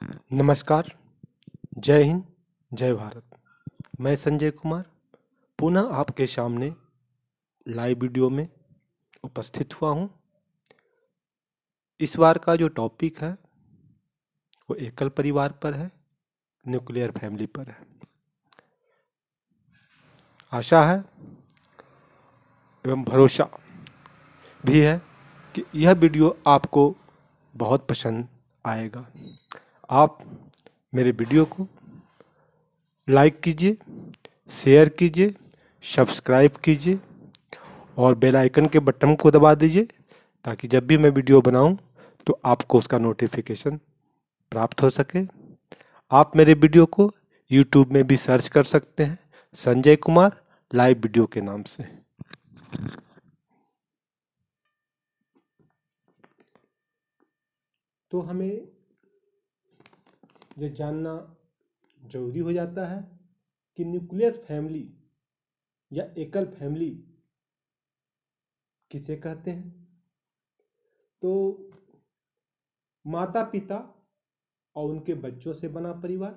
नमस्कार। जय हिंद। जय भारत। मैं संजय कुमार पुनः आपके सामने लाइव वीडियो में उपस्थित हुआ हूँ। इस बार का जो टॉपिक है वो एकल परिवार पर है, न्यूक्लियर फैमिली पर है। आशा है एवं भरोसा भी है कि यह वीडियो आपको बहुत पसंद आएगा। आप मेरे वीडियो को लाइक कीजिए, शेयर कीजिए, सब्सक्राइब कीजिए और बेल आइकन के बटन को दबा दीजिए ताकि जब भी मैं वीडियो बनाऊं तो आपको उसका नोटिफिकेशन प्राप्त हो सके। आप मेरे वीडियो को यूट्यूब में भी सर्च कर सकते हैं संजय कुमार लाइव वीडियो के नाम से। तो हमें यह जानना जरूरी हो जाता है कि न्यूक्लियर फैमिली या एकल फैमिली किसे कहते हैं। तो माता पिता और उनके बच्चों से बना परिवार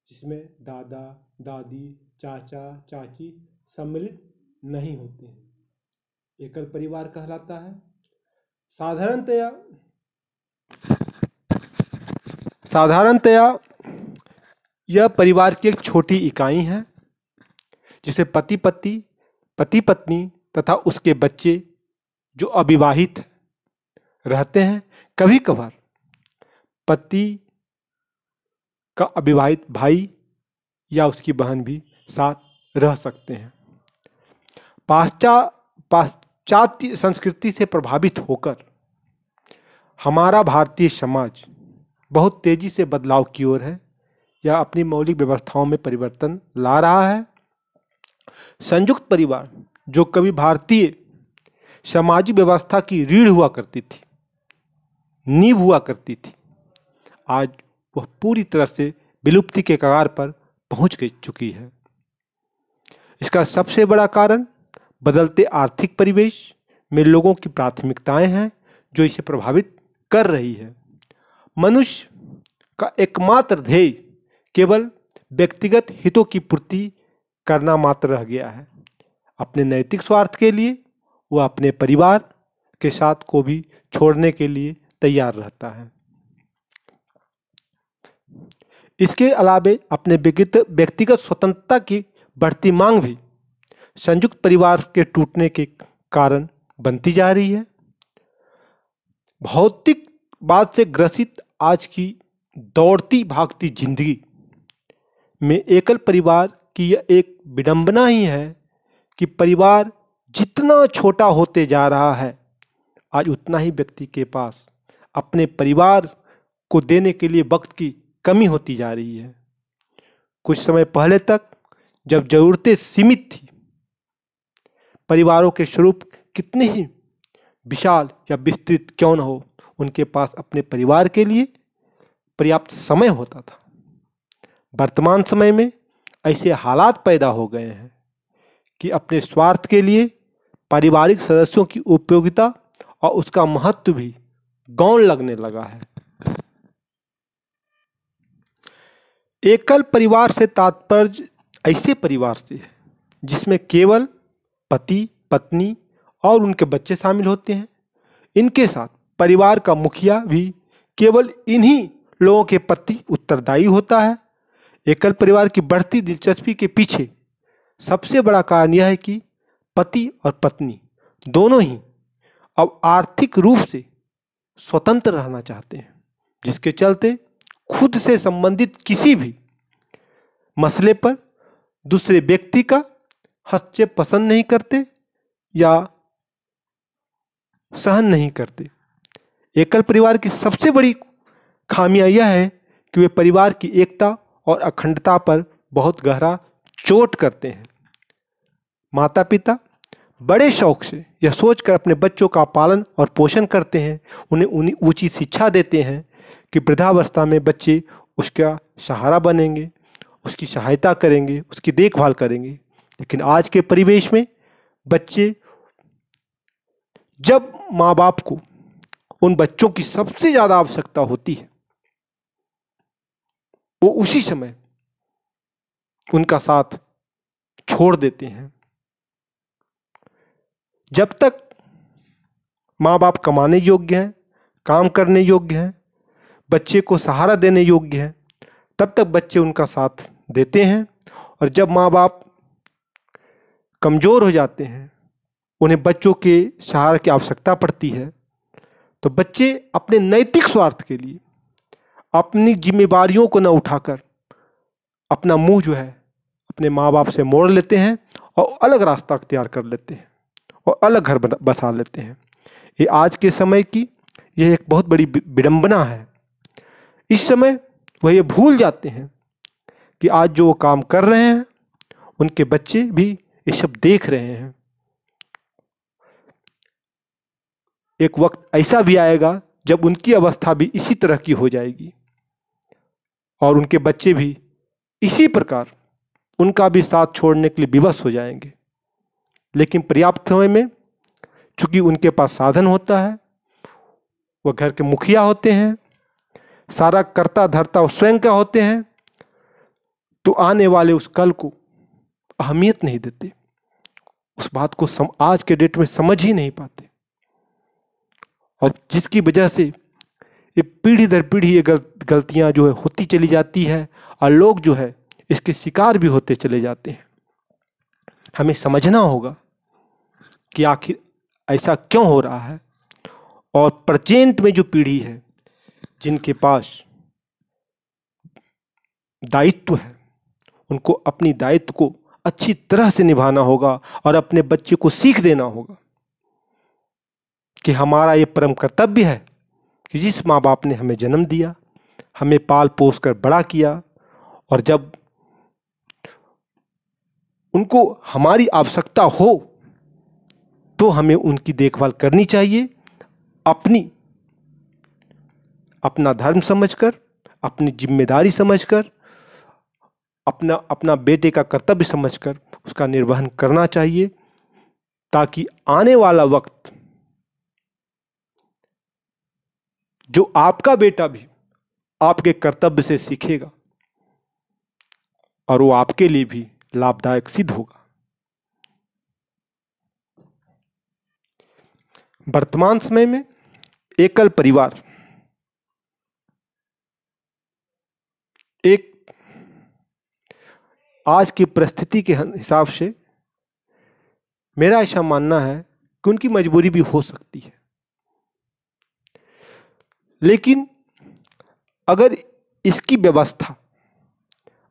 जिसमें दादा दादी चाचा चाची सम्मिलित नहीं होते हैं, एकल परिवार कहलाता है। साधारणतया यह परिवार की एक छोटी इकाई है जिसे पति पत्नी तथा उसके बच्चे जो अविवाहित रहते हैं। कभी कभार पति का अविवाहित भाई या उसकी बहन भी साथ रह सकते हैं। पाश्चात्य संस्कृति से प्रभावित होकर हमारा भारतीय समाज बहुत तेजी से बदलाव की ओर है या अपनी मौलिक व्यवस्थाओं में परिवर्तन ला रहा है। संयुक्त परिवार जो कभी भारतीय सामाजिक व्यवस्था की रीढ़ हुआ करती थी, नींव हुआ करती थी, आज वह पूरी तरह से विलुप्ति के कगार पर पहुंच चुकी है। इसका सबसे बड़ा कारण बदलते आर्थिक परिवेश में लोगों की प्राथमिकताएं हैं जो इसे प्रभावित कर रही है। मनुष्य का एकमात्र ध्येय केवल व्यक्तिगत हितों की पूर्ति करना मात्र रह गया है। अपने नैतिक स्वार्थ के लिए वह अपने परिवार के साथ को भी छोड़ने के लिए तैयार रहता है। इसके अलावे अपने व्यक्तिगत स्वतंत्रता की बढ़ती मांग भी संयुक्त परिवार के टूटने के कारण बनती जा रही है। भौतिकवाद से ग्रसित आज की दौड़ती भागती जिंदगी में एकल परिवार की यह एक विडंबना ही है कि परिवार जितना छोटा होते जा रहा है, आज उतना ही व्यक्ति के पास अपने परिवार को देने के लिए वक्त की कमी होती जा रही है। कुछ समय पहले तक जब जरूरतें सीमित थी, परिवारों के स्वरूप कितने ही विशाल या विस्तृत क्यों न हो, उनके पास अपने परिवार के लिए पर्याप्त समय होता था। वर्तमान समय में ऐसे हालात पैदा हो गए हैं कि अपने स्वार्थ के लिए पारिवारिक सदस्यों की उपयोगिता और उसका महत्व भी गौण लगने लगा है। एकल परिवार से तात्पर्य ऐसे परिवार से है जिसमें केवल पति पत्नी और उनके बच्चे शामिल होते हैं। इनके साथ परिवार का मुखिया भी केवल इन्हीं लोगों के प्रति उत्तरदायी होता है। एकल परिवार की बढ़ती दिलचस्पी के पीछे सबसे बड़ा कारण यह है कि पति और पत्नी दोनों ही अब आर्थिक रूप से स्वतंत्र रहना चाहते हैं, जिसके चलते खुद से संबंधित किसी भी मसले पर दूसरे व्यक्ति का हस्तक्षेप पसंद नहीं करते या सहन नहीं करते। एकल परिवार की सबसे बड़ी खामियां यह है कि वे परिवार की एकता और अखंडता पर बहुत गहरा चोट करते हैं। माता पिता बड़े शौक से यह सोचकर अपने बच्चों का पालन और पोषण करते हैं, उन्हें ऊंची शिक्षा देते हैं कि वृद्धावस्था में बच्चे उसका सहारा बनेंगे, उसकी सहायता करेंगे, उसकी देखभाल करेंगे। लेकिन आज के परिवेश में बच्चे जब माँ बाप को उन बच्चों की सबसे ज़्यादा आवश्यकता होती है वो उसी समय उनका साथ छोड़ देते हैं। जब तक माँ बाप कमाने योग्य हैं, काम करने योग्य हैं, बच्चे को सहारा देने योग्य हैं, तब तक बच्चे उनका साथ देते हैं। और जब माँ बाप कमज़ोर हो जाते हैं, उन्हें बच्चों के सहारे की आवश्यकता पड़ती है, तो बच्चे अपने नैतिक स्वार्थ के लिए अपनी जिम्मेवारियों को न उठाकर अपना मुंह जो है अपने माँ बाप से मोड़ लेते हैं और अलग रास्ता अख्तियार कर लेते हैं और अलग घर बसा लेते हैं। ये आज के समय की यह एक बहुत बड़ी विडंबना है। इस समय वह ये भूल जाते हैं कि आज जो वो काम कर रहे हैं उनके बच्चे भी ये सब देख रहे हैं। एक वक्त ऐसा भी आएगा जब उनकी अवस्था भी इसी तरह की हो जाएगी और उनके बच्चे भी इसी प्रकार उनका भी साथ छोड़ने के लिए विवश हो जाएंगे। लेकिन पर्याप्त समय में चूंकि उनके पास साधन होता है, वह घर के मुखिया होते हैं, सारा कर्ता धर्ता वो स्वयं का होते हैं, तो आने वाले उस कल को अहमियत नहीं देते, उस बात को आज के डेट में समझ ही नहीं पाते। और जिसकी वजह से ये पीढ़ी दर पीढ़ी ये गलतियां जो है होती चली जाती है और लोग जो है इसके शिकार भी होते चले जाते हैं। हमें समझना होगा कि आखिर ऐसा क्यों हो रहा है और प्रेजेंट में जो पीढ़ी है जिनके पास दायित्व है, उनको अपनी दायित्व को अच्छी तरह से निभाना होगा और अपने बच्चे को सीख देना होगा कि हमारा ये परम कर्तव्य है कि जिस माँ बाप ने हमें जन्म दिया, हमें पाल पोस कर बड़ा किया, और जब उनको हमारी आवश्यकता हो तो हमें उनकी देखभाल करनी चाहिए, अपना धर्म समझकर, अपनी जिम्मेदारी समझकर, अपना बेटे का कर्तव्य समझकर उसका निर्वहन करना चाहिए, ताकि आने वाला वक्त जो आपका बेटा भी आपके कर्तव्य से सीखेगा और वो आपके लिए भी लाभदायक सिद्ध होगा। वर्तमान समय में एकल परिवार एक आज की परिस्थिति के हिसाब से मेरा ऐसा मानना है कि उनकी मजबूरी भी हो सकती है, लेकिन अगर इसकी व्यवस्था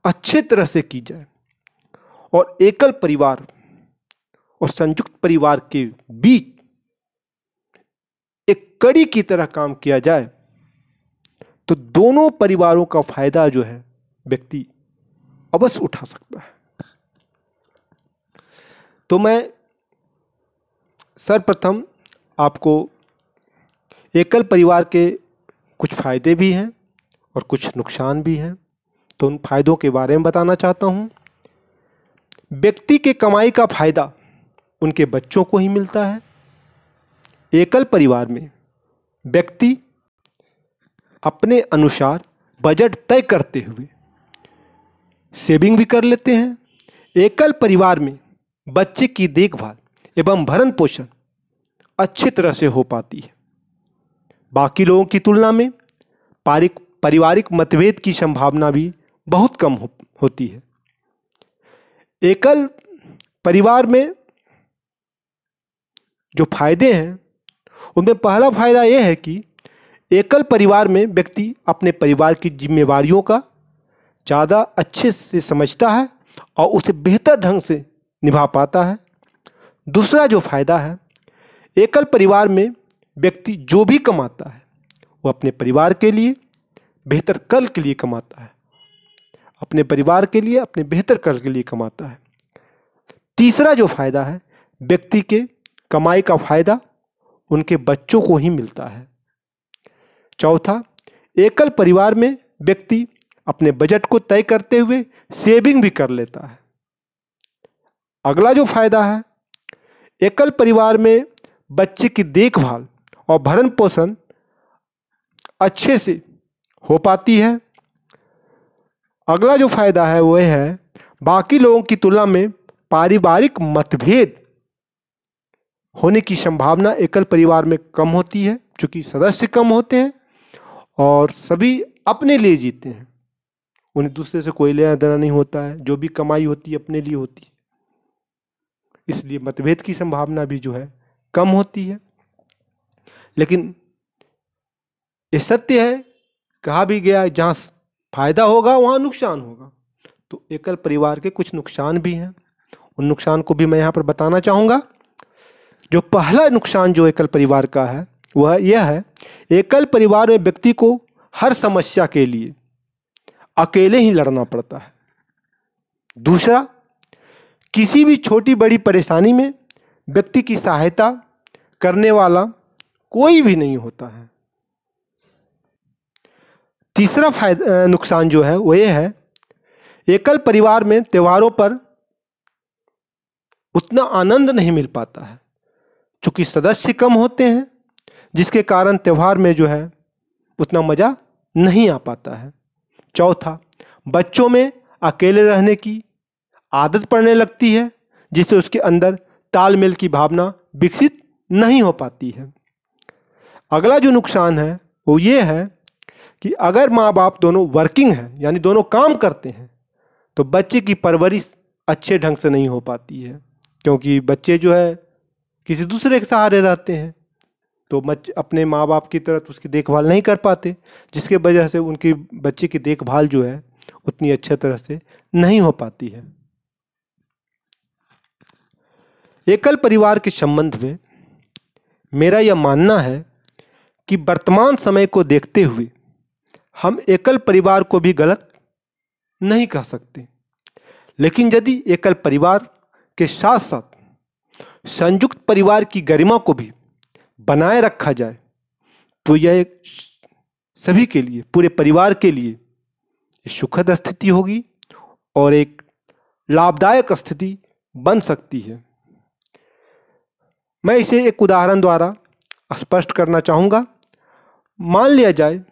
अच्छे तरह से की जाए और एकल परिवार और संयुक्त परिवार के बीच एक कड़ी की तरह काम किया जाए तो दोनों परिवारों का फायदा जो है व्यक्ति अवश्य उठा सकता है। तो मैं सर्वप्रथम आपको एकल परिवार के कुछ फायदे भी हैं और कुछ नुकसान भी हैं, तो उन फायदों के बारे में बताना चाहता हूं। व्यक्ति के कमाई का फायदा उनके बच्चों को ही मिलता है। एकल परिवार में व्यक्ति अपने अनुसार बजट तय करते हुए सेविंग भी कर लेते हैं। एकल परिवार में बच्चे की देखभाल एवं भरण पोषण अच्छी तरह से हो पाती है। बाकी लोगों की तुलना में पारिवारिक मतभेद की संभावना भी बहुत कम होती है। एकल परिवार में जो फायदे हैं उनमें पहला फायदा यह है कि एकल परिवार में व्यक्ति अपने परिवार की जिम्मेवारियों का ज़्यादा अच्छे से समझता है और उसे बेहतर ढंग से निभा पाता है। दूसरा जो फायदा है, एकल परिवार में व्यक्ति जो भी कमाता है वो अपने परिवार के लिए बेहतर कल के लिए कमाता है, अपने परिवार के लिए अपने बेहतर कल के लिए कमाता है। तीसरा जो फायदा है, व्यक्ति के कमाई का फायदा उनके बच्चों को ही मिलता है। चौथा, एकल परिवार में व्यक्ति अपने बजट को तय करते हुए सेविंग भी कर लेता है। अगला जो फायदा है, एकल परिवार में बच्चे की देखभाल और भरण पोषण अच्छे से हो पाती है। अगला जो फायदा है वह है बाकी लोगों की तुलना में पारिवारिक मतभेद होने की संभावना एकल परिवार में कम होती है, क्योंकि सदस्य कम होते हैं और सभी अपने लिए जीते हैं। उन्हें दूसरे से कोई लेना देना नहीं होता है, जो भी कमाई होती है अपने लिए होती है, इसलिए मतभेद की संभावना भी जो है कम होती है। लेकिन ये सत्य है, कहा भी गया है, जहाँ फायदा होगा वहाँ नुकसान होगा। तो एकल परिवार के कुछ नुकसान भी हैं, उन नुकसान को भी मैं यहाँ पर बताना चाहूँगा। जो पहला नुकसान जो एकल परिवार का है वह यह है, एकल परिवार में व्यक्ति को हर समस्या के लिए अकेले ही लड़ना पड़ता है। दूसरा, किसी भी छोटी बड़ी परेशानी में व्यक्ति की सहायता करने वाला कोई भी नहीं होता है। तीसरा नुकसान जो है वो ये है, एकल परिवार में त्योहारों पर उतना आनंद नहीं मिल पाता है, क्योंकि सदस्य कम होते हैं, जिसके कारण त्योहार में जो है उतना मज़ा नहीं आ पाता है। चौथा, बच्चों में अकेले रहने की आदत पड़ने लगती है, जिससे उसके अंदर तालमेल की भावना विकसित नहीं हो पाती है। अगला जो नुकसान है वो ये है कि अगर माँ बाप दोनों वर्किंग हैं, यानी दोनों काम करते हैं, तो बच्चे की परवरिश अच्छे ढंग से नहीं हो पाती है, क्योंकि बच्चे जो है किसी दूसरे के सहारे रहते हैं, तो अपने माँ बाप की तरह उसकी देखभाल नहीं कर पाते, जिसके वजह से उनकी बच्चे की देखभाल जो है उतनी अच्छे तरह से नहीं हो पाती है। एकल परिवार के संबंध में मेरा यह मानना है कि वर्तमान समय को देखते हुए हम एकल परिवार को भी गलत नहीं कह सकते, लेकिन यदि एकल परिवार के साथ साथ संयुक्त परिवार की गरिमा को भी बनाए रखा जाए तो यह एक सभी के लिए, पूरे परिवार के लिए सुखद स्थिति होगी और एक लाभदायक स्थिति बन सकती है। मैं इसे एक उदाहरण द्वारा स्पष्ट करना चाहूँगा। मान लिया जाए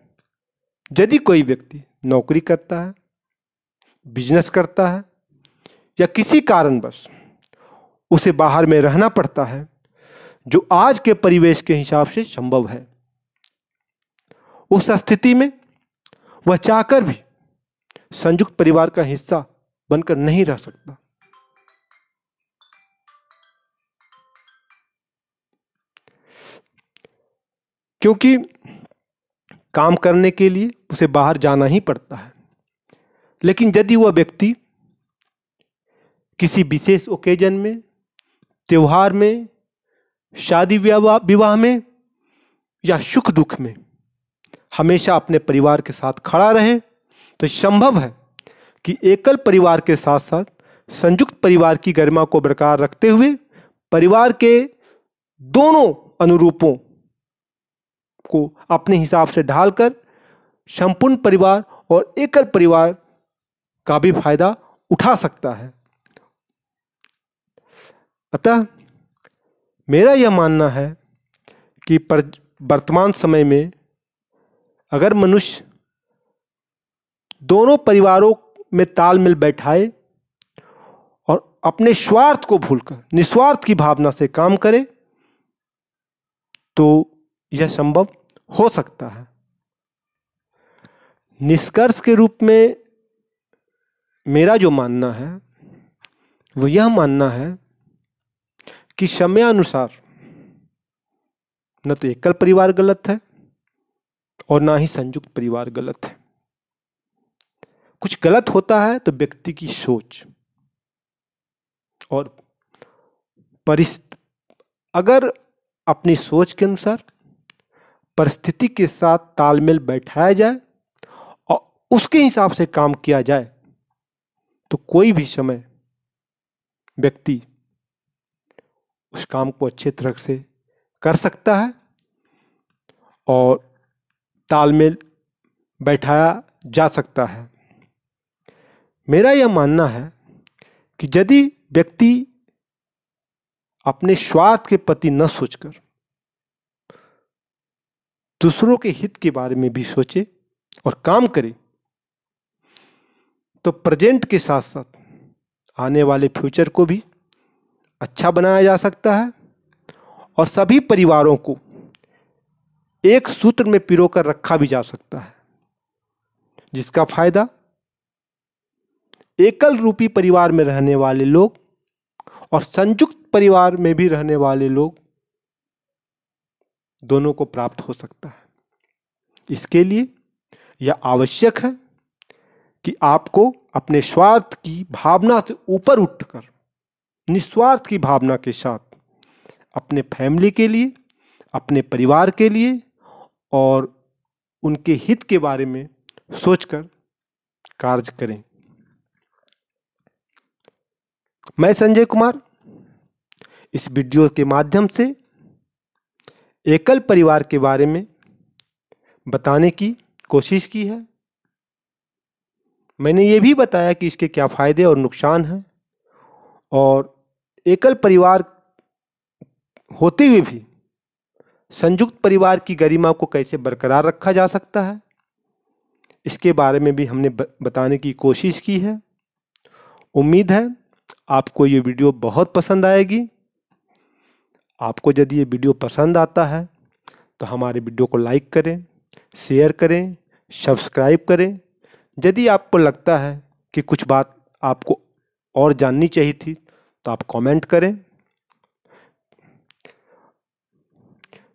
यदि कोई व्यक्ति नौकरी करता है, बिजनेस करता है या किसी कारणवश उसे बाहर में रहना पड़ता है, जो आज के परिवेश के हिसाब से संभव है, उस स्थिति में वह चाहकर भी संयुक्त परिवार का हिस्सा बनकर नहीं रह सकता। क्योंकि काम करने के लिए उसे बाहर जाना ही पड़ता है। लेकिन यदि वह व्यक्ति किसी विशेष ओकेजन में, त्योहार में, शादी विवाह में या सुख दुख में हमेशा अपने परिवार के साथ खड़ा रहे, तो संभव है कि एकल परिवार के साथ साथ संयुक्त परिवार की गरिमा को बरकरार रखते हुए परिवार के दोनों अनुरूपों को अपने हिसाब से ढालकर संपूर्ण परिवार और एकल परिवार का भी फायदा उठा सकता है। अतः मेरा यह मानना है कि वर्तमान समय में अगर मनुष्य दोनों परिवारों में तालमेल बैठाए और अपने स्वार्थ को भूलकर निस्वार्थ की भावना से काम करे तो यह संभव हो सकता है। निष्कर्ष के रूप में मेरा जो मानना है वो यह मानना है कि समयानुसार न तो एकल परिवार गलत है और ना ही संयुक्त परिवार गलत है। कुछ गलत होता है तो व्यक्ति की सोच और परिस्थिति, अगर अपनी सोच के अनुसार परिस्थिति के साथ तालमेल बैठाया जाए और उसके हिसाब से काम किया जाए तो कोई भी समय व्यक्ति उस काम को अच्छे तरह से कर सकता है और तालमेल बैठाया जा सकता है। मेरा यह मानना है कि यदि व्यक्ति अपने स्वार्थ के प्रति न सोचकर दूसरों के हित के बारे में भी सोचे और काम करे तो प्रेजेंट के साथ साथ आने वाले फ्यूचर को भी अच्छा बनाया जा सकता है और सभी परिवारों को एक सूत्र में पिरोकर रखा भी जा सकता है, जिसका फायदा एकल रूपी परिवार में रहने वाले लोग और संयुक्त परिवार में भी रहने वाले लोग दोनों को प्राप्त हो सकता है। इसके लिए यह आवश्यक है कि आपको अपने स्वार्थ की भावना से ऊपर उठकर निस्वार्थ की भावना के साथ अपने फैमिली के लिए, अपने परिवार के लिए और उनके हित के बारे में सोचकर कार्य करें। मैं संजय कुमार इस वीडियो के माध्यम से एकल परिवार के बारे में बताने की कोशिश की है। मैंने ये भी बताया कि इसके क्या फायदे और नुकसान हैं और एकल परिवार होते हुए भी संयुक्त परिवार की गरिमा को कैसे बरकरार रखा जा सकता है, इसके बारे में भी हमने बताने की कोशिश की है। उम्मीद है आपको ये वीडियो बहुत पसंद आएगी। आपको यदि ये वीडियो पसंद आता है तो हमारे वीडियो को लाइक करें, शेयर करें, सब्सक्राइब करें। यदि आपको लगता है कि कुछ बात आपको और जाननी चाहिए थी तो आप कमेंट करें।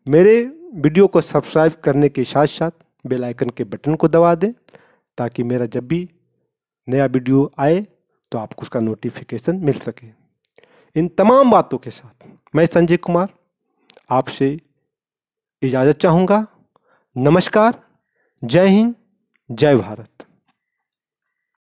मेरे वीडियो को सब्सक्राइब करने के साथ साथ बेल आइकन के बटन को दबा दें ताकि मेरा जब भी नया वीडियो आए तो आपको उसका नोटिफिकेशन मिल सके। इन तमाम बातों के साथ मैं संजय कुमार आपसे इजाज़त चाहूँगा। नमस्कार, जय हिंद, जय भारत।